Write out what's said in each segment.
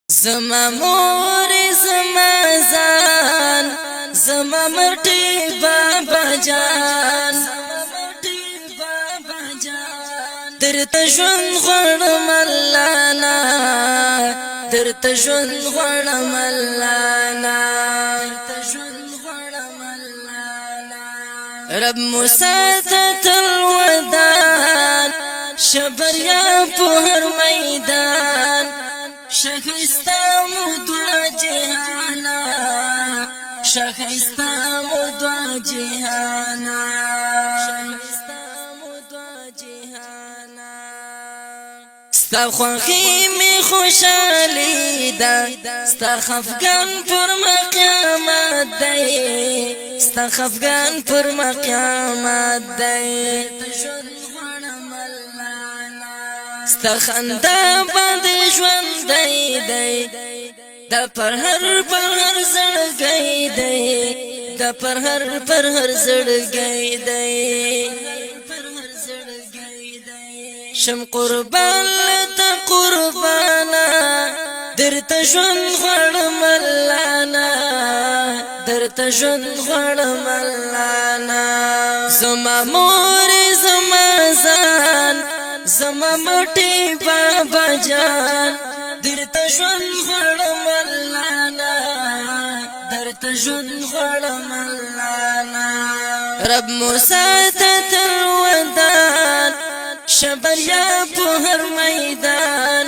زما مور زما زان زما مرټي بابا جان درته ژوند غواړم الله نه درته ژوند غواړم الله نه رب مساته تل ودان شبریا په هر میدان شخصتا مدوا جهانا شخصتا مدوا جهانا ستا خوخی می خوشالی دا ستا خفگان پر مقیامت دی ستا خفگان پر مقیامت دی ستا خندا باندې ژوند دی دا پر هر زړګی دی دا پر هر زړګی دی شم قربان لتا قربانا درته ژوند غواړم الله نه درته ژوند غواړم الله نه زما مور زما زان زما مټي بابا جان درته ژوند غواړم الله نه درته ژوند غواړم الله نه رب مساته تل ودان شبریا په هر میدان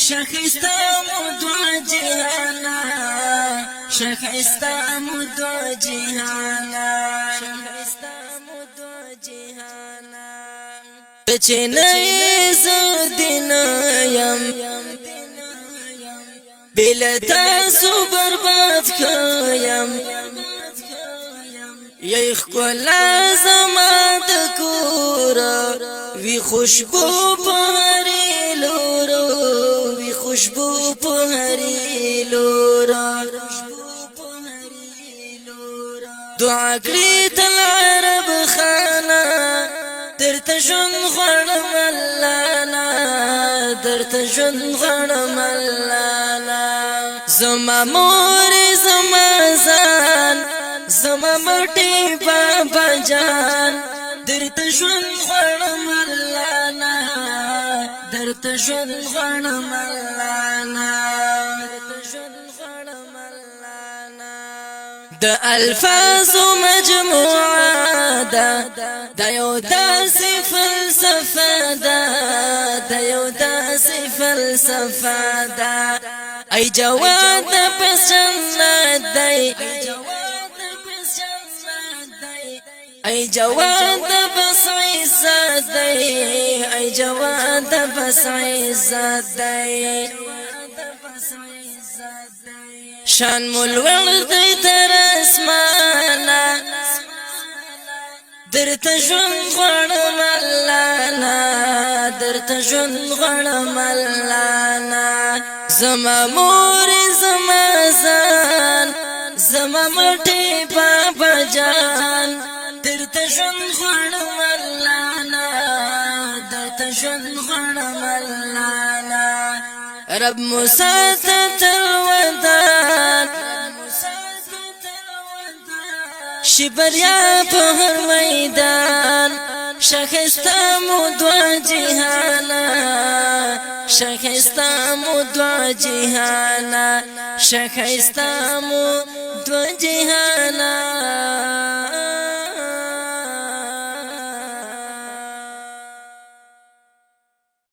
شخصتا مدوا جهانا شخصتا مدوا جهانا بچنه زدین یم بل تاسو برباد کیم یی خلا زما د کور وی خوشبو پهری لورو وی خوشبو پهری لورو دعا کړی تل عرب خانا درته ژوند غواړم الله نه درته ژوند غواړم الله نه زما مور زما زان زما مټي بابا جان درته ژوند غواړم الله نه درته ژوند غواړم الله نه د الفاظ مجموعه ده د یو داسې فلسفه ده د یو داسې فلسفه ده ای جواد د پس جنت دی ای جواد د بس عزت دی ای جواد د بس عزت دی شان مولور دی تر اسمانا درته ژوند غواړم الله نه درته ژوند غواړم الله نه زما مور زما زان زما مټي بابا جان درته ژوند غواړم الله نه درته ژوند غواړم الله نه رب مساته تل ودان شبریا په هر میدان شخصتا مدوا جهانا شخصتا مدوا جهانا شخصتا مدوا جهانا